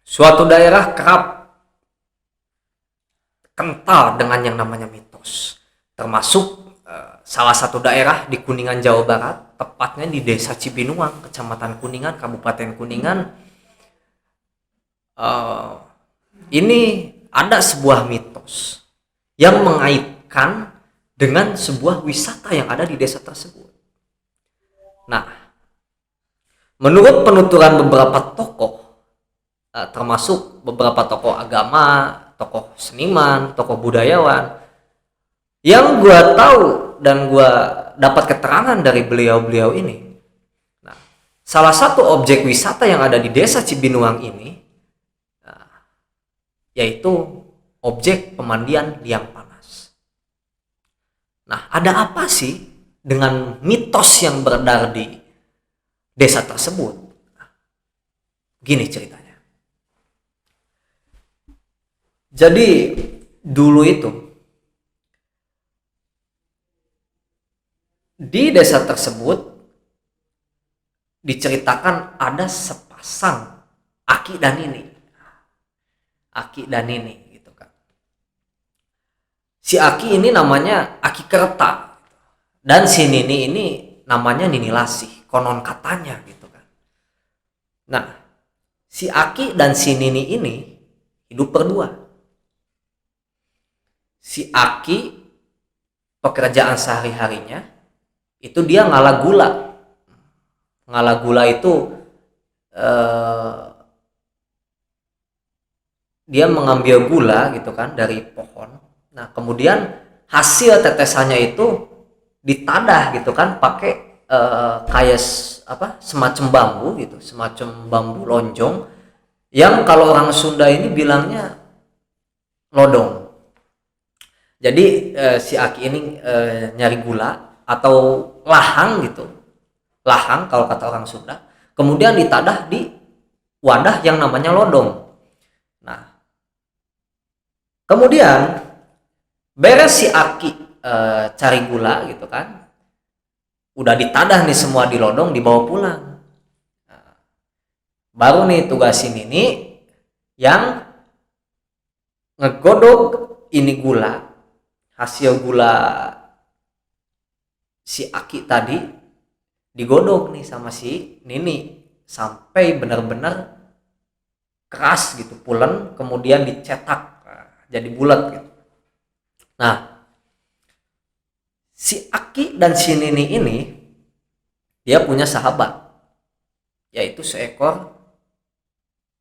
Suatu daerah kerap kental dengan yang namanya mitos, termasuk salah satu daerah di Kuningan, Jawa Barat, tepatnya di Desa Cibinuang, Kecamatan Kuningan, Kabupaten Kuningan. Eh, ini ada sebuah mitos yang mengaitkan dengan sebuah wisata yang ada di desa tersebut. Nah, menurut penuturan beberapa tokoh, termasuk beberapa tokoh agama, tokoh seniman, tokoh budayawan, yang gue tahu dan gue dapat keterangan dari beliau-beliau ini. Nah, salah satu objek wisata yang ada di desa Cibinuang ini, yaitu objek pemandian liang panas. Nah, ada apa sih dengan mitos yang beredar di desa tersebut? Gini ceritanya. Jadi dulu itu di desa tersebut diceritakan ada sepasang Aki dan Nini gitu kan. Si Aki ini namanya Aki Kerta dan si Nini ini namanya Nini Lasih, konon katanya gitu kan. Nah, si Aki dan si Nini ini hidup berdua. Si Aki pekerjaan sehari-harinya itu dia ngalah gula. Ngalah gula itu dia mengambil gula gitu kan dari pohon. Nah, kemudian hasil tetesannya itu ditadah gitu kan pakai kayak semacam bambu gitu, semacam bambu lonjong yang kalau orang Sunda ini bilangnya lodong. Jadi si Aki ini nyari gula atau lahang gitu. Lahang kalau kata orang Sunda. Kemudian ditadah di wadah yang namanya lodong. Nah, kemudian beres si Aki cari gula gitu kan. Udah ditadah nih semua di lodong, dibawa pulang. Nah, baru nih tugasin ini yang ngegodok ini gula, hasil gula si Aki tadi digodok nih sama si Nini sampai benar-benar keras gitu, pulen, kemudian dicetak jadi bulat gitu. Nah, si Aki dan si Nini ini dia punya sahabat, yaitu seekor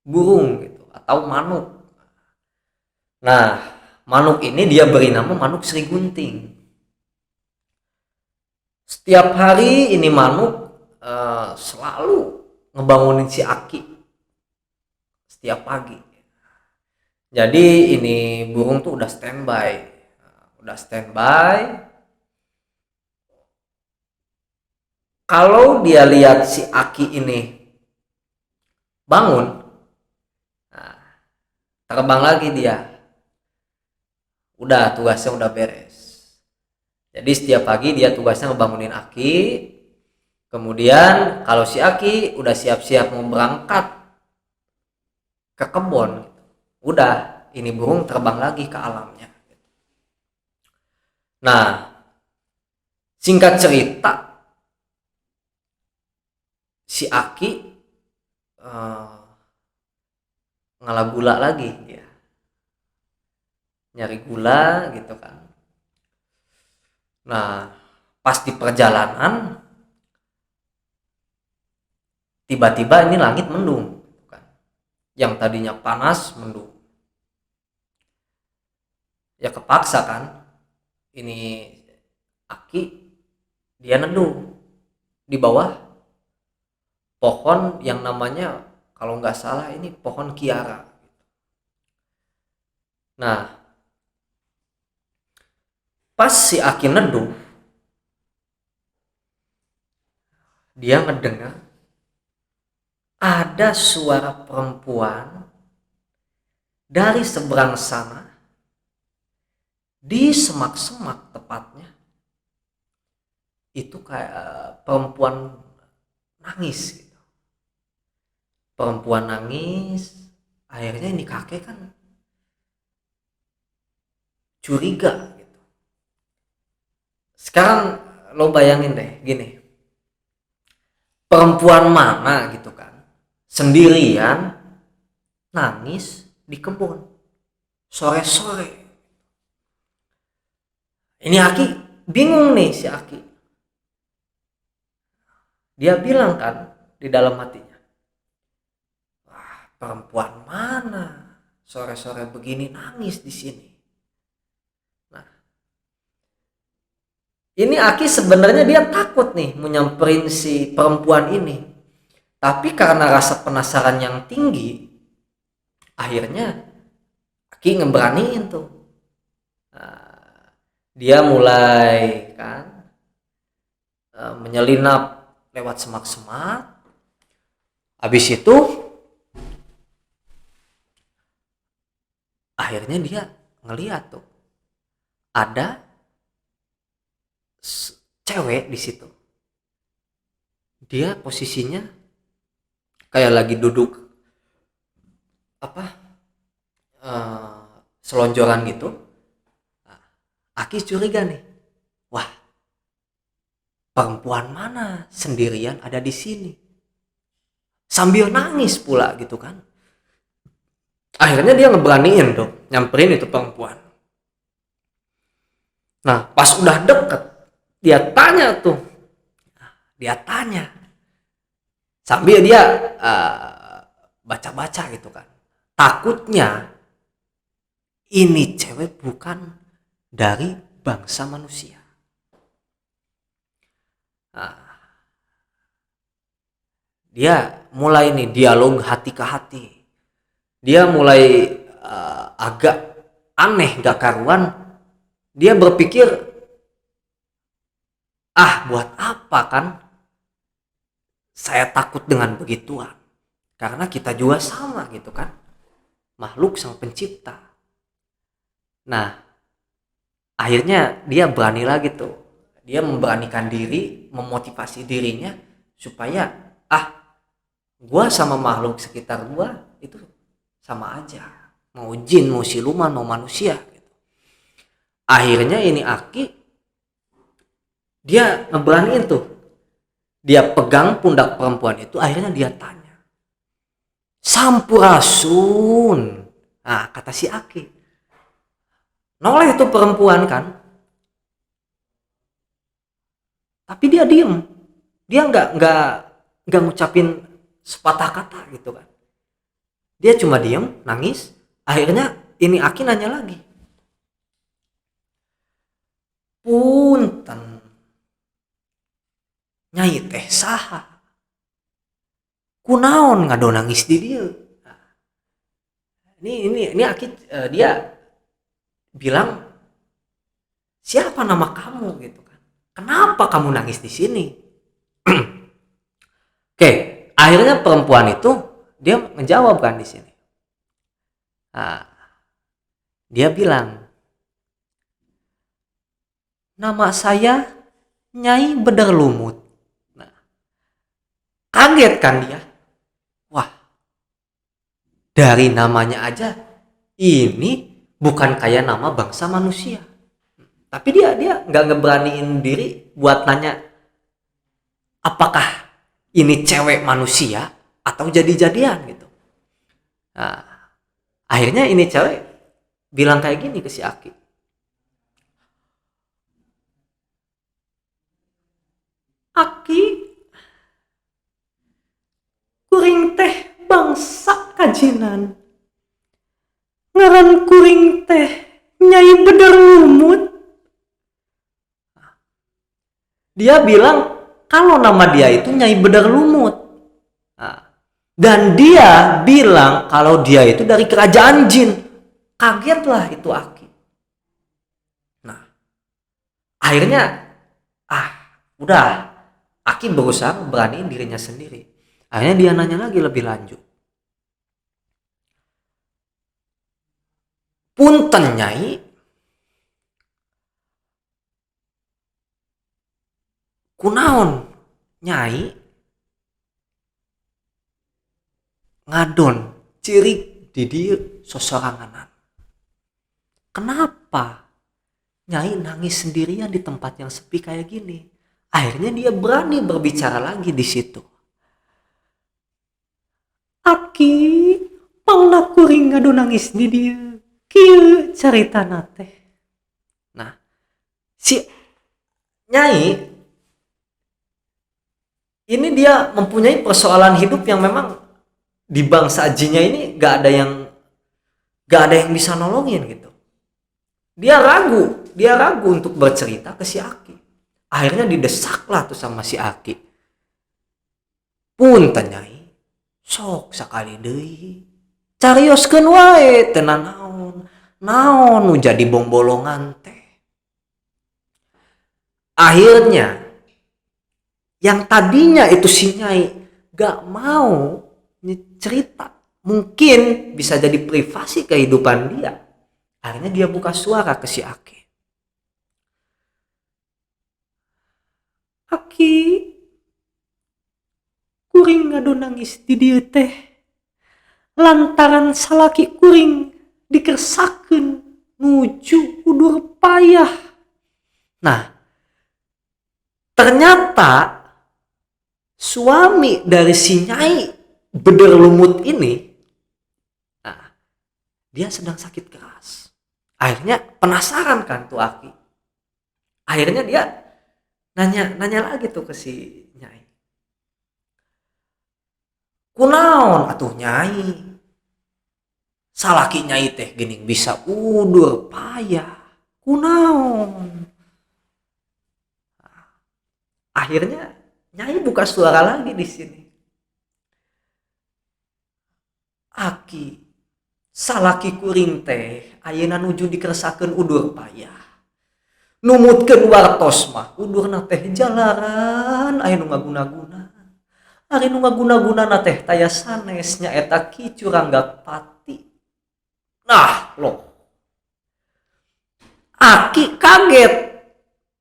burung gitu atau manuk. Nah, manuk ini dia beri nama manuk Sri Gunting. Setiap hari ini manuk selalu ngebangunin si Aki setiap pagi. Jadi ini burung tuh udah standby. Kalau dia lihat si Aki ini bangun, nah, terbang lagi dia. Udah tugasnya udah beres. Jadi setiap pagi dia tugasnya ngebangunin Aki. Kemudian kalau si Aki udah siap-siap mau berangkat ke kebun, udah ini burung terbang lagi ke alamnya. Nah, singkat cerita, si Aki ngalah gula lagi dia, nyari gula gitu kan. Nah, pas di perjalanan tiba-tiba ini langit mendung gitu kan. Yang tadinya panas mendung. Ya kepaksa kan, ini Aki dia neduh di bawah pohon yang namanya kalau nggak salah ini pohon kiara. Nah, pas si Aki neduh, dia ngedengar ada suara perempuan dari seberang sana di semak-semak tepatnya. Itu kayak perempuan nangis gitu. Perempuan nangis Akhirnya ini kakek kan curiga gitu. Sekarang lo bayangin deh gini, perempuan mana gitu kan sendirian nangis di kebun sore-sore. Ini Aki bingung nih, si Aki dia bilang kan di dalam hatinya, wah, perempuan mana sore-sore begini nangis di sini. Nah, ini Aki sebenarnya dia takut nih menyamperin si perempuan ini, tapi karena rasa penasaran yang tinggi, akhirnya Aki ngeberaniin tuh. Nah, dia mulai kan menyelinap lewat semak-semak. Habis itu akhirnya dia ngeliat tuh ada cewek di situ. Dia posisinya kayak lagi duduk apa selonjoran gitu. Aki curiga nih, wah, perempuan mana sendirian ada di sini, sambil nangis pula gitu kan. Akhirnya dia ngeberaniin tuh nyamperin itu perempuan. Nah, pas udah deket dia tanya tuh, dia tanya sambil dia baca-baca gitu kan, takutnya ini cewek bukan dari bangsa manusia. Nah, dia mulai nih dialog hati ke hati. Dia mulai agak aneh, gak karuan. Dia berpikir, buat apa kan saya takut dengan begituan, karena kita juga sama gitu kan, makhluk sang pencipta. Nah, akhirnya dia berani lagi tuh, dia memberanikan diri, memotivasi dirinya supaya gua sama makhluk sekitar gua itu sama aja, mau jin, mau siluman, mau manusia gitu. Akhirnya ini Aki dia ngeberaniin tuh, dia pegang pundak perempuan itu. Akhirnya dia tanya, Sampurasun. Nah, kata si Aki, noleh itu perempuan kan, tapi dia diem, dia nggak ngucapin sepatah kata gitu kan. Dia cuma diem, nangis. Akhirnya ini Aki nanya lagi, punten, Nyai teh saha, kunaon ngado nangis di dia. Nah, ini Aki dia bilang, siapa nama kamu gitu kan, kenapa kamu nangis di sini? Oke, akhirnya perempuan itu dia menjawab kan di sini. Nah, dia bilang, nama saya Nyai Bedar Lumut. Nah, kaget kan dia, wah, dari namanya aja ini bukan kayak nama bangsa manusia. Tapi dia nggak ngeberaniin diri buat nanya apakah ini cewek manusia atau jadi-jadian gitu. Nah, akhirnya ini cewek bilang kayak gini ke si Aki, Aki, kuring teh bangsa kajinan, ngaran kuring teh Nyai Bedar Lumut. Dia bilang kalau nama dia itu Nyai Bedar Lumut. Nah, dan dia bilang kalau dia itu dari kerajaan jin. Kagetlah itu Aki. Nah, akhirnya udah, Aki berusaha beraniin dirinya sendiri. Akhirnya dia nanya lagi lebih lanjut, punten Nyai, kunaon Nyai ngadon ciri di dia sosoranganan. Kenapa Nyai nangis sendirian di tempat yang sepi kayak gini? Akhirnya dia berani berbicara lagi di situ. Aki, pangna kuring ngadu nangis di dia. Kieu cerita nate. Nah, si Nyai ini dia mempunyai persoalan hidup yang memang di bangsa jinnya ini gak ada yang bisa nolongin gitu. Dia ragu untuk bercerita ke si Aki. Akhirnya didesaklah tuh sama si Aki. Punten Nyai, sok sakali deui carioskeun wae teu naon nu jadi bombolongan teh. Akhirnya yang tadinya itu si Nyai gak mau cerita, mungkin bisa jadi privasi kehidupan dia, akhirnya dia buka suara ke si Aki. Aki, kuring ngadu nangis di dieu teh lantaran salaki kuring dikersakeun nuju udur payah. Nah, ternyata suami dari si Nyai Beder Lumut ini, nah, dia sedang sakit keras. Akhirnya penasaran kan tuh Aki. Akhirnya dia nanya lagi tuh ke si Nyai. Kunaon atuh Nyai? Salaki Nyai teh geuning bisa udur payah. Kunaon? Akhirnya Nyai buka suara lagi di sini. Aki, salaki kuring teh ayeuna nuju dikeresakeun udur payah. Numutkeun wartos mah udurna teh jalaran aya nu ngaguna-guna. Ari nu ngaguna-gunana teh taya sanes nyaeta Ki Curanggak Pati. Nah, loh. Aki kaget.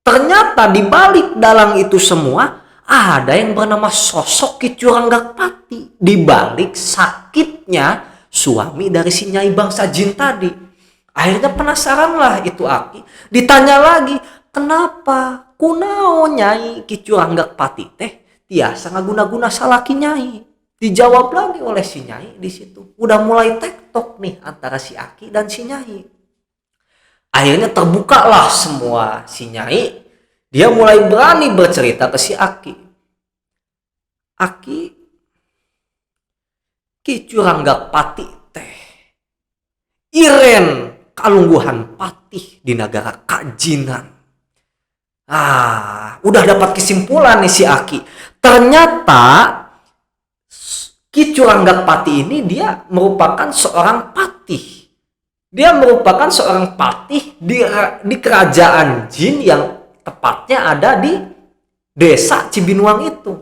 Ternyata di balik dalang itu semua ada yang bernama sosok Ki Curanggak Pati. Di balik sakitnya suami dari si Nyai bangsa jin tadi. Akhirnya penasaranlah itu Aki. Ditanya lagi, kenapa? Kunaon Nyai Ki Curanggak Pati teh tiasa ngaguna-guna salaki Nyai. Dijawab lagi oleh si Nyai di situ. Udah mulai tektok nih antara si Aki dan si Nyai. Akhirnya terbukalah semua si Nyai. Dia mulai berani bercerita ke si Aki. Aki, Ki Curanggak Pati teh iren kalungguhan patih di negara Kajinan. Udah dapat kesimpulan nih si Aki. Ternyata Ki Curanggak Pati ini dia merupakan seorang patih. Dia merupakan seorang patih di kerajaan jin yang tepatnya ada di desa Cibinuang itu.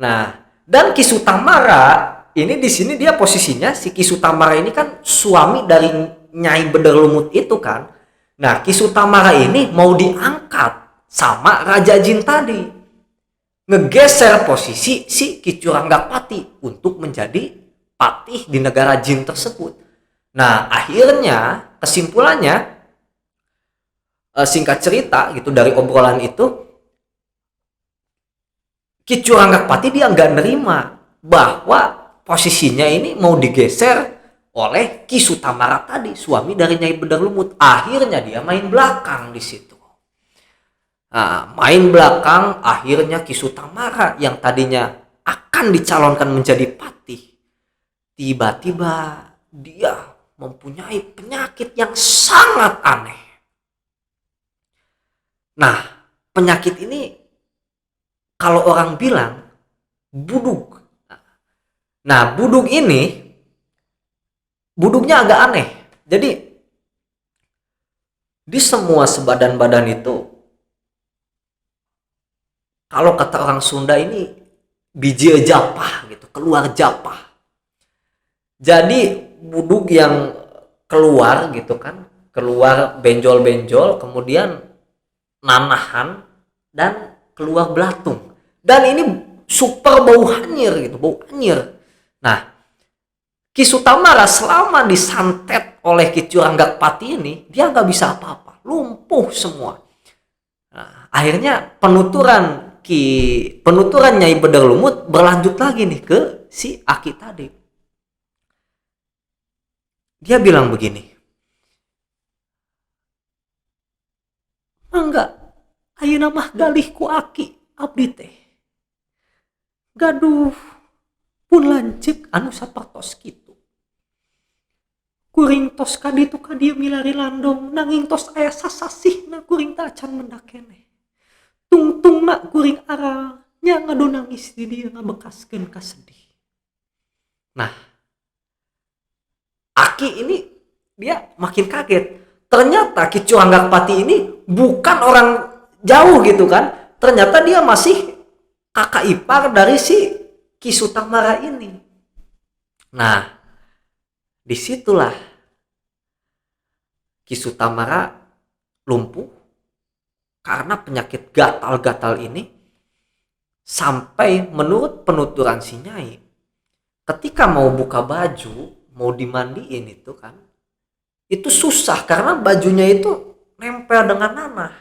Nah, dan Ki Sutamara ini di sini dia posisinya si Ki Sutamara ini kan suami dari Nyai Beder Lumut itu kan. Nah, Ki Sutamara ini mau diangkat sama Raja Jin tadi. Ngegeser posisi si Ki Curanggak Pati untuk menjadi patih di negara jin tersebut. Nah, akhirnya kesimpulannya singkat cerita gitu dari obrolan itu, Ki Curanggak Pati dia nggak nerima bahwa posisinya ini mau digeser oleh Ki Sutamara tadi, suami dari Nyai Beder Lumut. Akhirnya dia main belakang di situ. Nah, main belakang, akhirnya Ki Sutamara yang tadinya akan dicalonkan menjadi patih, tiba-tiba dia mempunyai penyakit yang sangat aneh. Nah, penyakit ini kalau orang bilang buduk. Nah, buduknya agak aneh. Jadi di semua sebadan badan itu, kalau kata orang Sunda ini biji japah gitu, keluar japah. Jadi buduk yang keluar gitu kan, keluar benjol-benjol, kemudian nanahan dan keluar belatung. Dan ini super bau anyir gitu, bau anyir. Nah, Ki Sutamara selama disantet oleh Ki Curanggakpati ini, dia nggak bisa apa-apa, lumpuh semua. Nah, akhirnya penuturan Nyai Bedar Lumut berlanjut lagi nih ke si Aki tadi. Dia bilang begini, mangga ayeuna mah galih ku Aki abdi teh gaduh pun lanceuk anu sapertos kitu. Kuring tos kaditu kadieu milari landong, nanging tos aya sasasihna kuring teh acan mendak keneh. Tungtungna kuring aral nya ngadu nangis di dieu ngabekaskeun kasedih. Nah, Aki ini dia makin kaget. Ternyata Ki Curanggakpati ini bukan orang jauh gitu kan. Ternyata dia masih kakak ipar dari si Ki Sutamara ini. Nah, disitulah Ki Sutamara lumpuh karena penyakit gatal-gatal ini, sampai menurut penuturan si Nyai, ketika mau buka baju, mau dimandiin itu kan, itu susah karena bajunya itu nempel dengan nanah.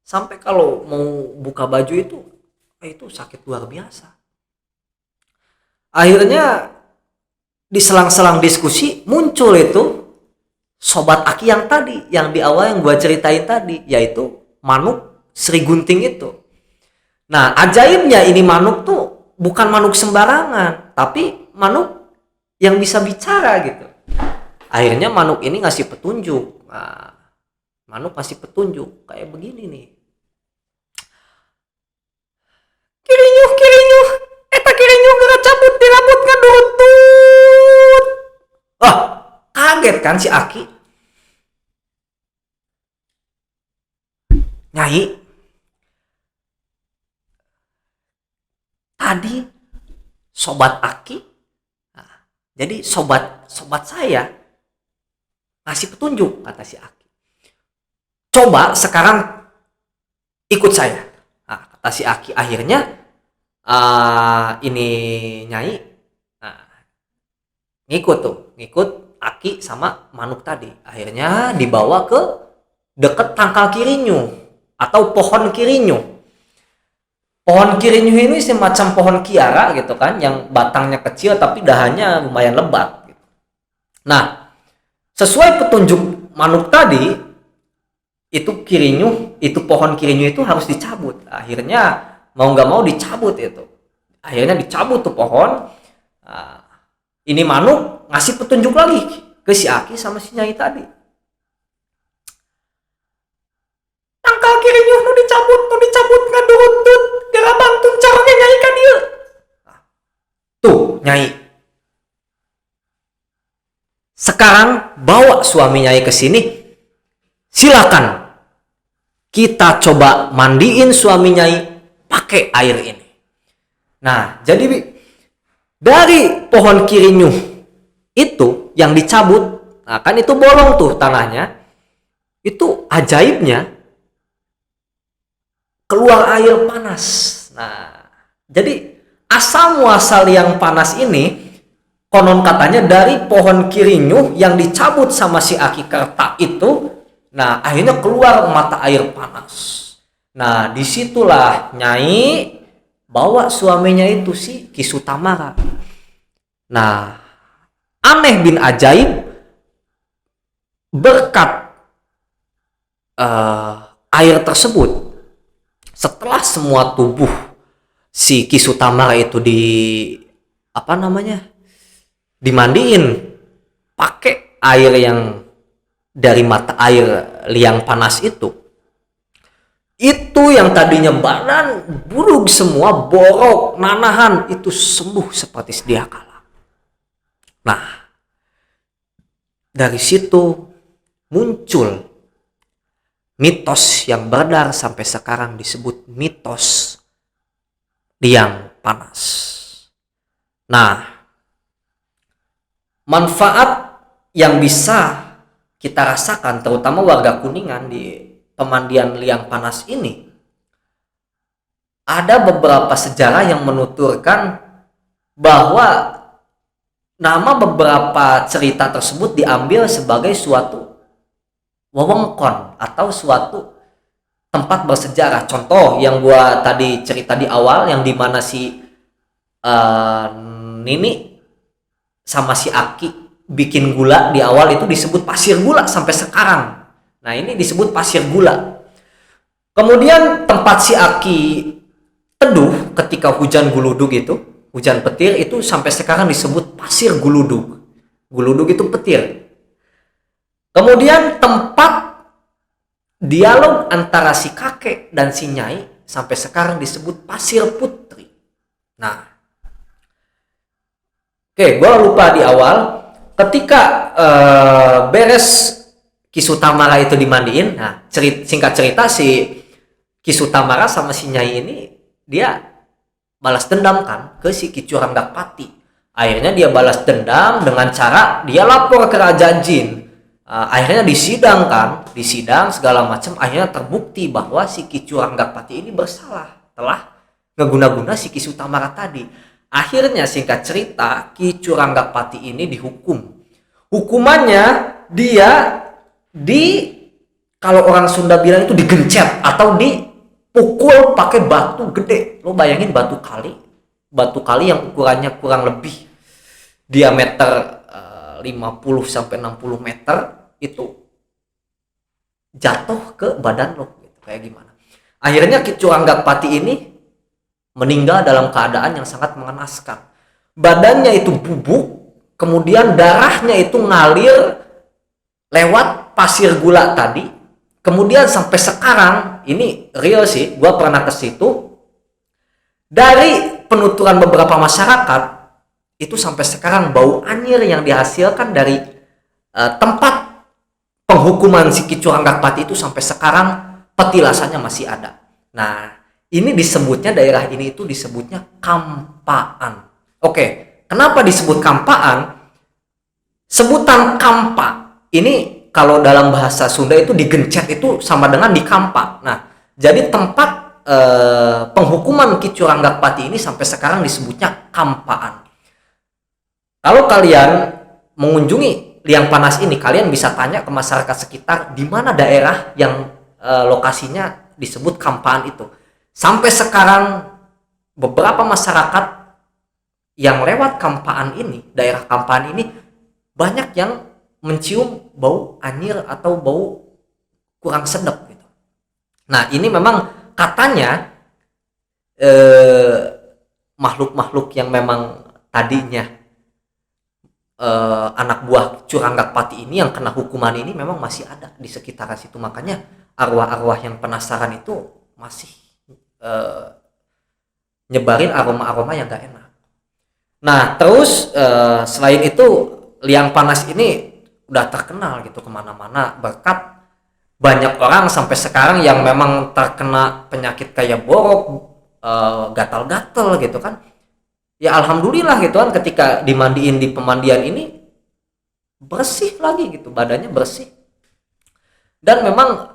Sampai kalau mau buka baju itu sakit luar biasa. Akhirnya di selang-selang diskusi muncul itu sobat Aki yang tadi, yang di awal yang gua ceritain tadi, yaitu manuk Sri Gunting itu. Nah, ajaibnya ini manuk tuh bukan manuk sembarangan, tapi manuk yang bisa bicara gitu. Akhirnya manuk ini ngasih petunjuk. Nah, manuk ngasih petunjuk kayak begini nih. Kirinyuh, eta kirinyuh geura cabut di rambut ngadutut. Wah, kaget kan si Aki. Nyai, tadi sobat Aki, nah, jadi sobat saya ngasih petunjuk, kata si Aki. Coba sekarang ikut saya. Nah, kata si Aki. Akhirnya ini Nyai ngikut Aki sama manuk tadi. Akhirnya dibawa ke deket tangkal Kirinyuh atau pohon Kirinyuh. Pohon Kirinyuh ini semacam pohon kiara gitu kan, yang batangnya kecil tapi dahannya lumayan lebat gitu. Nah, sesuai petunjuk manuk tadi, itu pohon Kirinyuh itu harus dicabut. Akhirnya mau nggak mau dicabut itu. Akhirnya dicabut tuh pohon. Ini manuk ngasih petunjuk lagi ke si Aki sama si Nyai tadi. Tangkal Kirinyuh nu dicabut ngadutut gara bantun caranya Nyai ka dieu. Tuh, Nyai. Sekarang bawa suami Nyai ke sini. Silakan. Kita coba mandiin suami Nyai pakai air ini. Nah, jadi dari pohon Kirinyuh itu yang dicabut, nah kan itu bolong tuh tanahnya. Itu ajaibnya keluar air panas. Nah, jadi asal muasal yang panas ini konon katanya dari pohon Kirinyuh yang dicabut sama si Aki Kerta itu. Nah, akhirnya keluar mata air panas. Nah, disitulah Nyai bawa suaminya itu si Ki Sutamara. Nah, aneh bin ajaib, berkat air tersebut, setelah semua tubuh si Ki Sutamara itu dimandiin pakai air yang dari mata air liang panas itu yang tadinya badan buruk semua, borok, nanahan, itu sembuh seperti sedia kala. Nah, dari situ muncul mitos yang beredar sampai sekarang, disebut mitos liang panas. Nah, manfaat yang bisa kita rasakan terutama warga Kuningan di pemandian liang panas ini, ada beberapa sejarah yang menuturkan bahwa nama beberapa cerita tersebut diambil sebagai suatu wewengkon atau suatu tempat bersejarah. Contoh yang gua tadi cerita di awal, yang dimana si Nini sama si Aki bikin gula di awal, itu disebut pasir gula sampai sekarang. Nah, ini disebut pasir gula. Kemudian tempat si Aki teduh ketika hujan guludug itu, hujan petir, itu sampai sekarang disebut pasir guludug. Guludug itu petir. Kemudian tempat dialog antara si kakek dan si Nyai sampai sekarang disebut pasir putri. Nah, oke, gue lupa di awal ketika beres Kisutamara itu dimandiin. Nah, singkat cerita si Kisutamara sama si Nyai ini dia balas dendam kan ke si Ki Curanggapati. Akhirnya dia balas dendam dengan cara dia lapor ke Raja Jin. Akhirnya disidang kan, disidang segala macam. Akhirnya terbukti bahwa si Ki Curanggapati ini bersalah telah ngeguna-guna si Kisutamara tadi. Akhirnya singkat cerita Ki Curanggapati ini dihukum. Hukumannya dia kalau orang Sunda bilang itu digencet atau dipukul pakai batu gede. Lo bayangin batu kali yang ukurannya kurang lebih diameter 50 sampai 60 meter itu jatuh ke badan lo gitu. Kayak gimana? Akhirnya Ki Curanggapati ini meninggal dalam keadaan yang sangat mengenaskan. Badannya itu bubuk, kemudian darahnya itu ngalir lewat pasir gula tadi. Kemudian sampai sekarang, ini real sih, gue pernah ke situ. Dari penuturan beberapa masyarakat, itu sampai sekarang bau anyir yang dihasilkan dari tempat penghukuman si Ki Curanggapati itu sampai sekarang petilasannya masih ada. Nah, ini disebutnya, daerah ini itu disebutnya Kampaan. Oke, kenapa disebut Kampaan? Sebutan Kampa ini kalau dalam bahasa Sunda itu digencet itu sama dengan dikampa. Nah, jadi tempat penghukuman Ki Curanggapati ini sampai sekarang disebutnya Kampaan. Kalau kalian mengunjungi Liang Panas ini, kalian bisa tanya ke masyarakat sekitar di mana daerah yang lokasinya disebut Kampaan itu. Sampai sekarang beberapa masyarakat yang lewat Kampaan ini, daerah Kampaan ini, banyak yang mencium bau anyir atau bau kurang sedap gitu. Nah, ini memang katanya makhluk-makhluk yang memang tadinya anak buah Curanggapati ini yang kena hukuman ini memang masih ada di sekitaran situ. Makanya arwah-arwah yang penasaran itu masih nyebarin aroma-aroma yang gak enak. Nah, terus selain itu Liang Panas ini udah terkenal gitu kemana-mana berkat banyak orang sampai sekarang yang memang terkena penyakit kayak borok, gatal-gatal gitu kan. Ya alhamdulillah gitu kan, ketika dimandiin di pemandian ini bersih lagi gitu, badannya bersih. Dan memang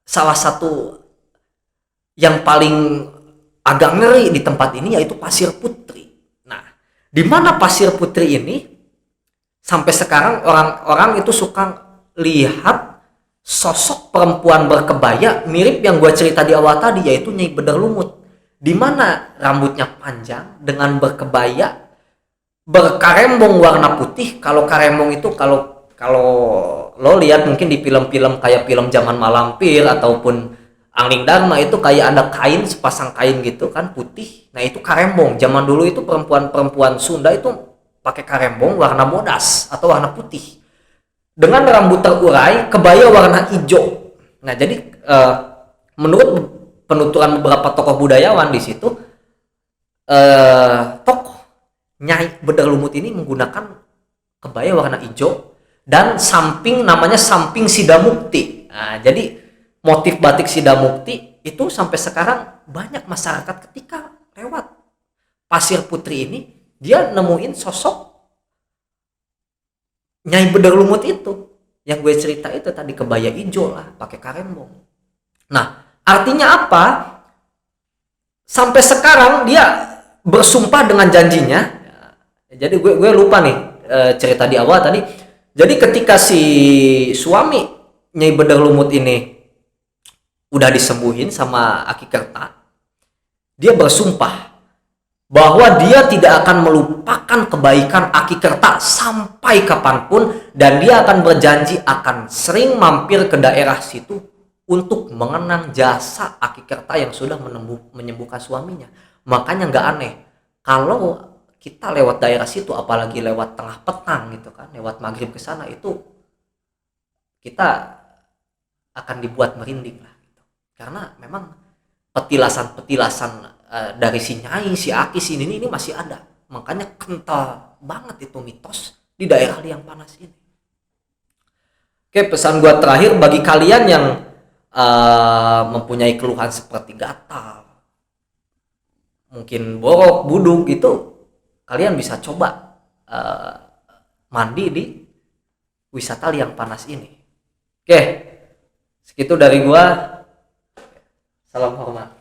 salah satu yang paling agak ngeri di tempat ini yaitu Pasir Putri. Nah, di mana Pasir Putri ini sampai sekarang orang-orang itu suka lihat sosok perempuan berkebaya mirip yang gue cerita di awal tadi, yaitu Nyai Bedar Lumut, di mana rambutnya panjang dengan berkebaya berkarembong warna putih. Kalau karembong itu kalau lo lihat mungkin di film-film kayak film Zaman Malampir ataupun Angling Dharma, itu kayak ada kain, sepasang kain gitu kan putih. Nah, itu karembong. Zaman dulu itu perempuan-perempuan Sunda itu pakai karembong warna bodas atau warna putih dengan rambut terurai, kebaya warna hijau. Nah, jadi menurut penuturan beberapa tokoh budayawan di situ, tokoh Nyai Bedar Lumut ini menggunakan kebaya warna hijau dan samping namanya samping Sidamukti. Nah, jadi motif batik Sidamukti itu sampai sekarang banyak masyarakat ketika lewat Pasir Putri ini dia nemuin sosok Nyai Bedar Lumut itu yang gue cerita itu tadi, kebaya hijau lah, pakai karembong. Nah, artinya apa? Sampai sekarang dia bersumpah dengan janjinya, Jadi gue lupa nih cerita di awal tadi. Jadi ketika si suami Nyai Bener Lumut ini udah disembuhin sama Aki Kerta, dia bersumpah bahwa dia tidak akan melupakan kebaikan Aki Kerta sampai kapanpun, dan dia akan berjanji akan sering mampir ke daerah situ untuk mengenang jasa Aki Kerta yang sudah menyembuhkan suaminya. Makanya nggak aneh kalau kita lewat daerah situ, apalagi lewat tengah petang gitu kan, lewat maghrib ke sana, itu kita akan dibuat merinding lah gitu. Karena memang petilasan-petilasan dari si Nyai, si Aki, si ini masih ada. Makanya kental banget itu mitos di daerah Liang Panas ini. Oke, pesan gua terakhir bagi kalian yang mempunyai keluhan seperti gatal, mungkin borok, buduk, itu kalian bisa coba mandi di wisata Liang Panas ini. Oke, segitu dari gua. Salam hormat.